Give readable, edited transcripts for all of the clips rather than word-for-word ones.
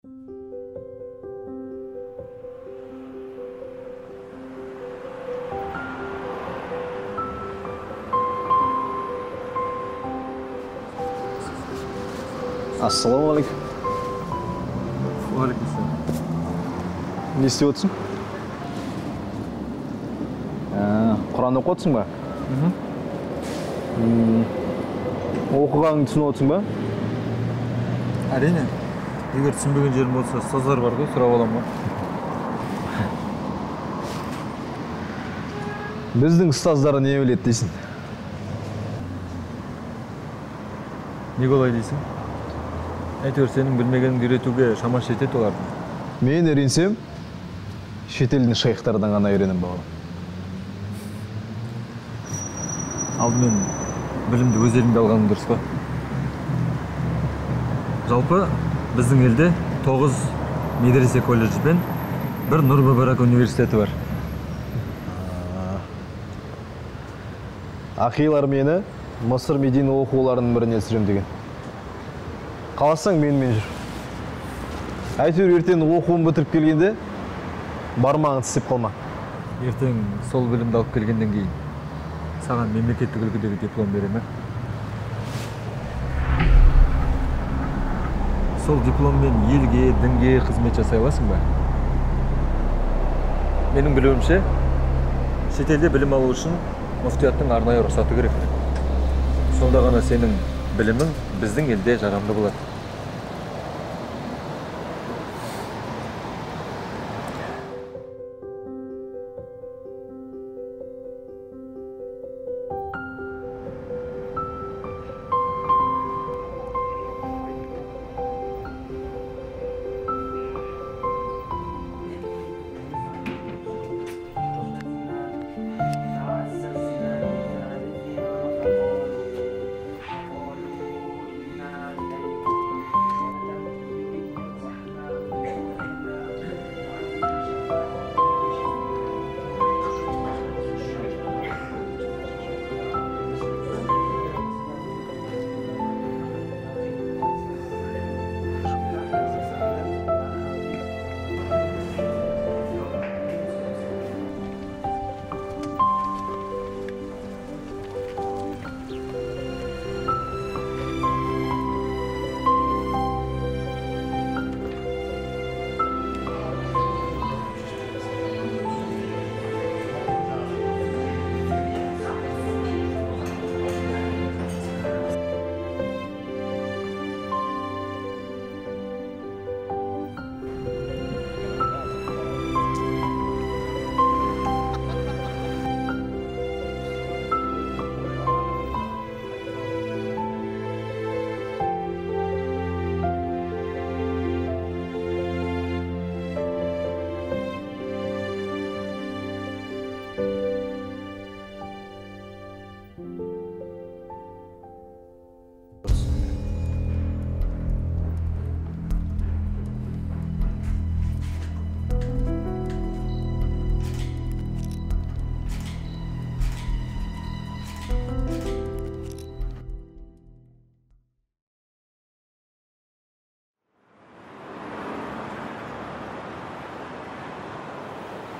Ассалаумағалейкум. Уағалейкумассалам. Не істеп отырсың? Құран оқып отырсың ба? Оқығаныңды түсініп отырсың ба? Әрине. Егер түсінбеген жерім болса, ұстаздар бар ғой, сұрап аламын ба? Біздің ұстаздары не біледі дейсің? Неге олай дейсің? Әйтеуір сенің білмегеніңді үйретуге шамасы жетеді олардың. Мен үйренсем, шетелдің шейхтардан ғана үйренем бағалам. Алдымен білімді өз еліңде алғаның дұрыс па? Жалпы біздің елде 9 медресе колледжі пен 1 Нұр Мүбарак университеті бар. Ақилар мені Мысыр Медина оқуларының біріне түсірем деген. Қаласаң менімен жүр. Әйтеуір ертең оқуын бітіріп келгенде бармағын тістеп қалма. Ертең сол білімді алып келгенден кейін саған мемлекеттік үлгідегі диплом берем, ә? Сол дипломмен елге, дінге қызмет жасай аласың ба? Менің білуімше, шетелде білім алу үшін муфтияттың арнайы рұқсаты керек. Сонда ғана сенің білімің біздің елде жарамды болады.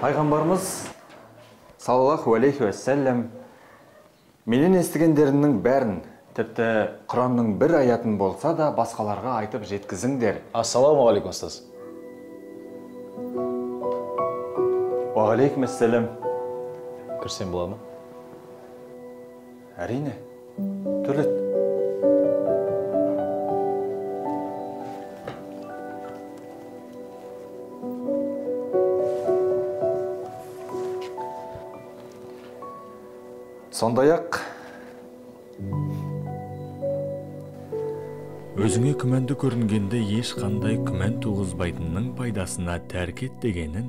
Пайғамбарымыз саллаллаху алейхи уассалям менен естігендерінің бәрін, тіпті Құранның бір аятын болса да басқаларға айтып жеткізіңдер. Ассалаумағалейкум, ұстаз. Уағалейкумассалам. Кірсем бола ма? Әрине, төлет. Сондай-ақ өзіңе күмәнді көрінгенде ешқандай күмән туғызбайтынның пайдасына тәрк ет дегенін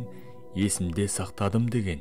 есімде сақтадым деген.